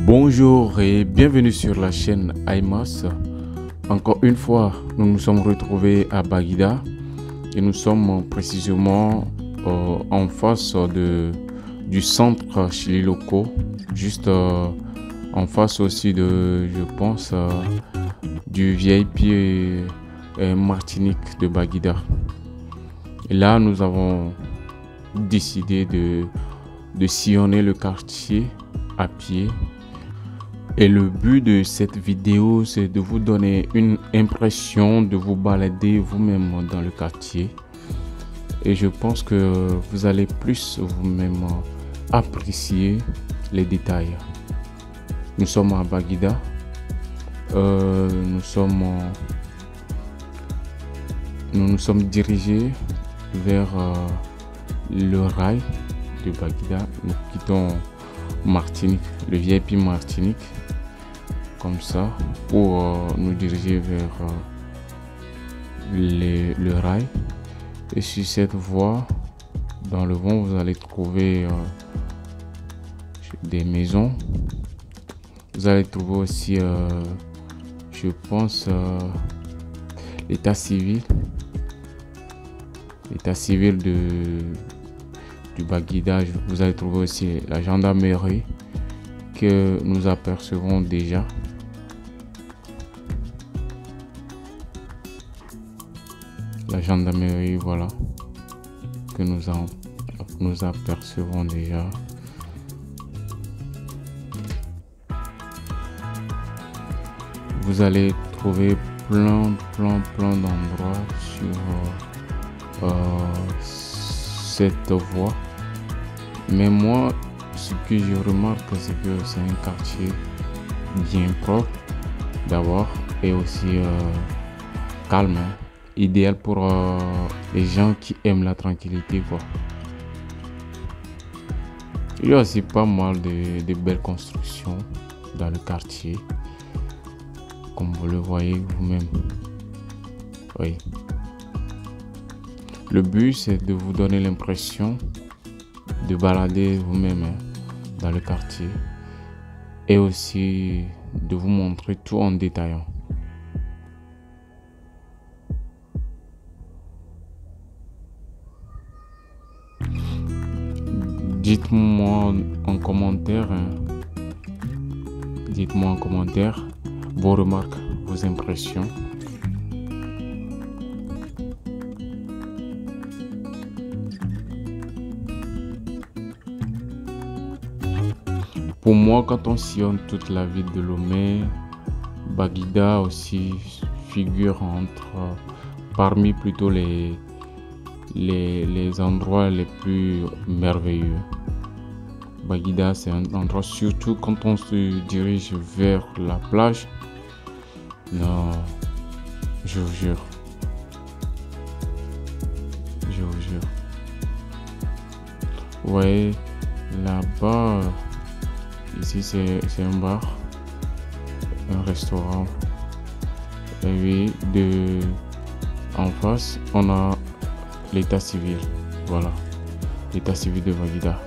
Bonjour et bienvenue sur la chaîne IMAS. Encore une fois, nous nous sommes retrouvés à Baguida et nous sommes précisément en face du centre Chili Loco, juste en face aussi de, je pense, du VIP Martinique de Baguida. Et là, nous avons décidé de sillonner le quartier à pied. Et le but de cette vidéo, c'est de vous donner une impression, de vous balader vous-même dans le quartier. Et je pense que vous allez plus vous-même apprécier les détails. Nous sommes à Baguida. Nous nous sommes dirigés vers le rail de Baguida. Nous quittons Martinique, le VIP Martinique, comme ça, pour nous diriger vers le rail. Et sur cette voie, dans le vent, vous allez trouver des maisons. Vous allez trouver aussi, je pense, l'état civil. L'état civil du Baguida. Vous allez trouver aussi la gendarmerie que nous apercevons déjà. La gendarmerie, voilà, que nous apercevons déjà. Vous allez trouver plein d'endroits sur cette voie. Mais moi, ce que je remarque, c'est que c'est un quartier bien propre d'abord et aussi calme, hein. Idéal pour les gens qui aiment la tranquillité, quoi. Il y a aussi pas mal de belles constructions dans le quartier, comme vous le voyez vous-même. Oui. Le but, c'est de vous donner l'impression de balader vous-même dans le quartier et aussi de vous montrer tout en détaillant. Dites-moi en commentaire, vos remarques, vos impressions. Pour moi, quand on sillonne toute la ville de Lomé, Baguida aussi figure parmi plutôt les endroits les plus merveilleux. Baguida, c'est un endroit, surtout quand on se dirige vers la plage. Non, je vous jure. Vous voyez, là-bas, ici c'est un bar, un restaurant. Et oui, en face, on a l'état civil. Voilà, l'état civil de Baguida.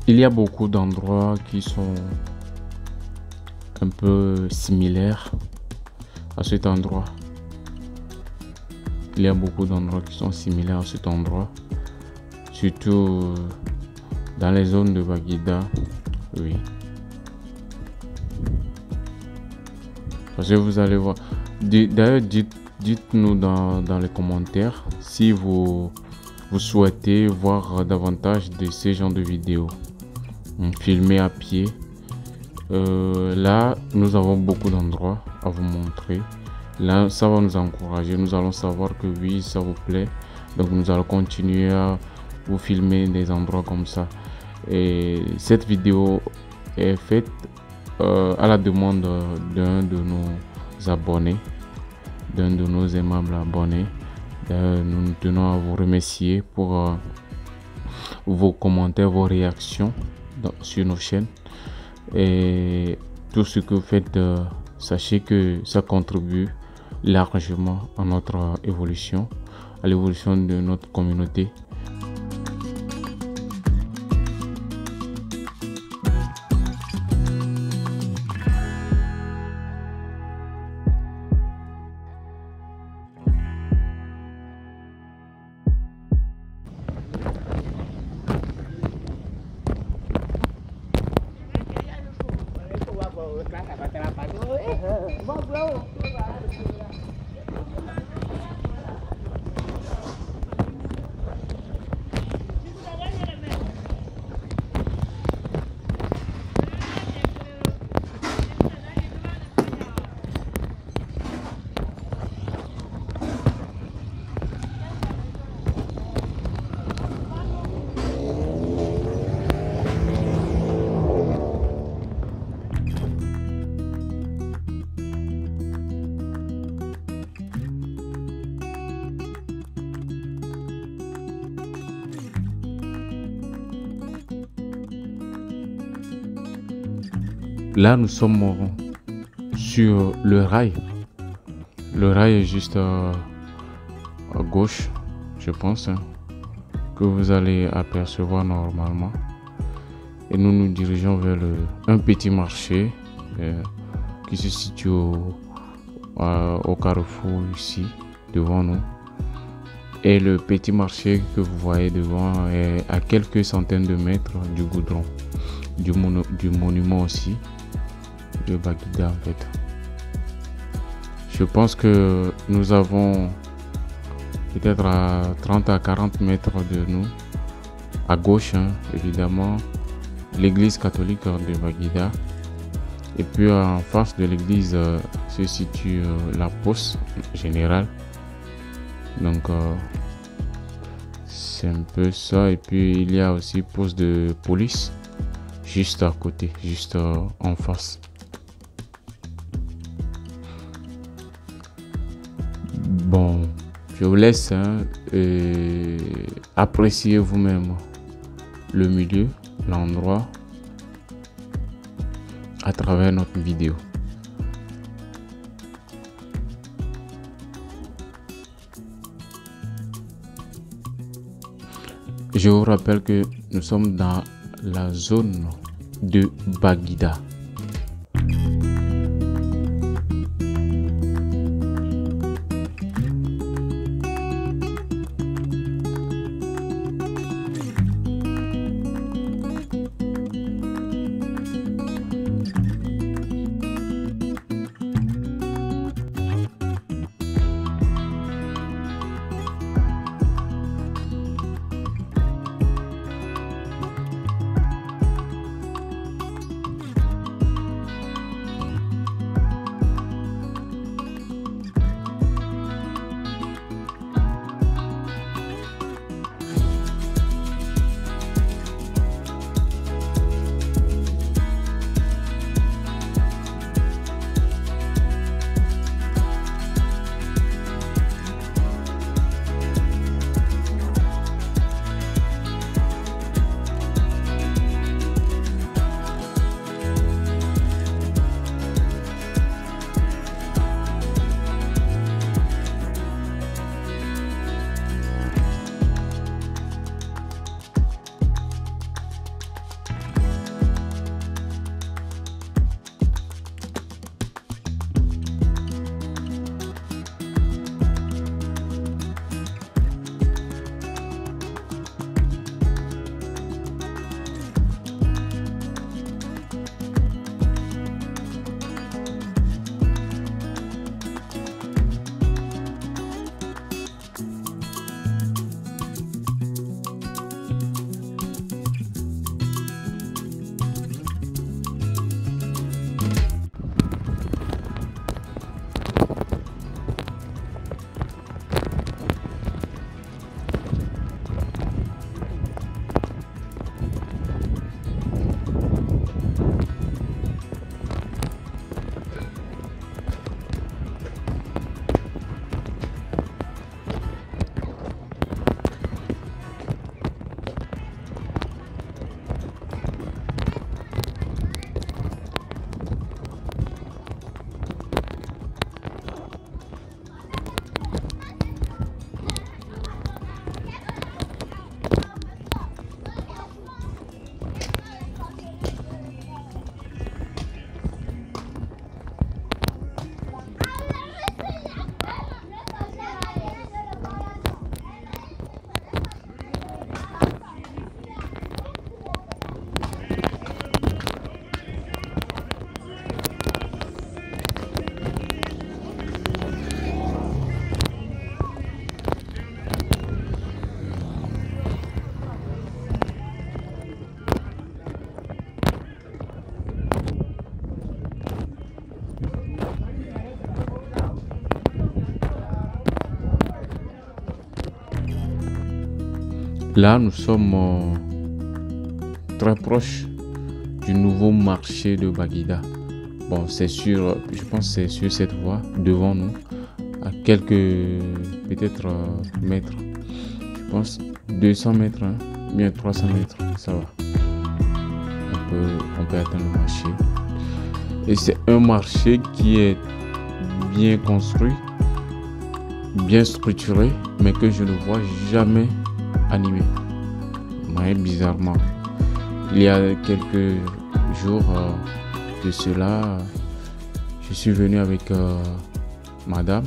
Il y a beaucoup d'endroits qui sont un peu similaires à cet endroit. Il y a beaucoup d'endroits qui sont similaires à cet endroit, surtout dans les zones de Baguida. Oui. Parce que vous allez voir. D'ailleurs, dites-nous dans les commentaires si vous souhaitez voir davantage de ces genres de vidéos filmées à pied. Là, nous avons beaucoup d'endroits à vous montrer. Là, ça va nous encourager. Nous allons savoir que oui, ça vous plaît. Donc, nous allons continuer à vous filmer des endroits comme ça. Et cette vidéo est faite à la demande d'un de nos abonnés, d'un de nos aimables abonnés. Nous tenons à vous remercier pour vos commentaires, vos réactions sur nos chaînes. Et tout ce que vous faites, sachez que ça contribue largement à notre évolution, à l'évolution de notre communauté. Là, nous sommes sur le rail. Le rail est juste à gauche, je pense, que vous allez apercevoir normalement. Et nous nous dirigeons vers un petit marché qui se situe au carrefour ici, devant nous. Et le petit marché que vous voyez devant est à quelques centaines de mètres du goudron, du monument aussi de Baguida en fait. Je pense que nous avons peut-être à 30 à 40 mètres de nous, à gauche évidemment, l'église catholique de Baguida. Et puis en face de l'église se situe la poste générale. Donc c'est un peu ça. Et puis il y a aussi poste de police juste à côté, juste en face. Bon, je vous laisse apprécier vous-même le milieu, l'endroit à travers notre vidéo. Je vous rappelle que nous sommes dans la zone de Baguida. Là, nous sommes très proches du nouveau marché de Baguida. Bon, c'est sûr, je pense que c'est sur cette voie devant nous, à quelques peut-être mètres. Je pense 200 mètres, hein, bien 300 mètres, ça va. On peut atteindre le marché. Et c'est un marché qui est bien construit, bien structuré, mais que je ne vois jamais animé. Ouais, bizarrement. Il y a quelques jours de cela, je suis venu avec madame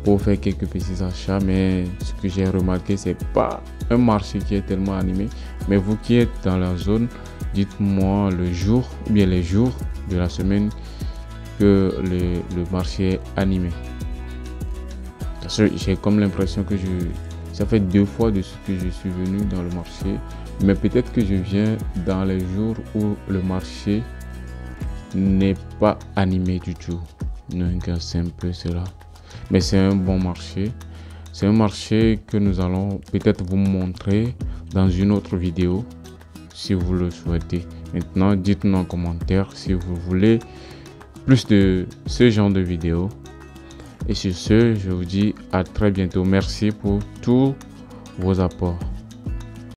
pour faire quelques petits achats, mais ce que j'ai remarqué, c'est pas un marché qui est tellement animé. Mais vous qui êtes dans la zone, dites-moi le jour ou bien les jours de la semaine que le marché est animé. Parce que j'ai comme l'impression que ça fait 2 fois de ce que je suis venu dans le marché, mais peut-être que je viens dans les jours où le marché n'est pas animé du tout. Donc c'est un peu cela. Mais c'est un bon marché. C'est un marché que nous allons peut-être vous montrer dans une autre vidéo si vous le souhaitez. Maintenant, dites-nous en commentaire si vous voulez plus de ce genre de vidéo. Et sur ce, je vous dis à très bientôt. Merci pour tous vos apports.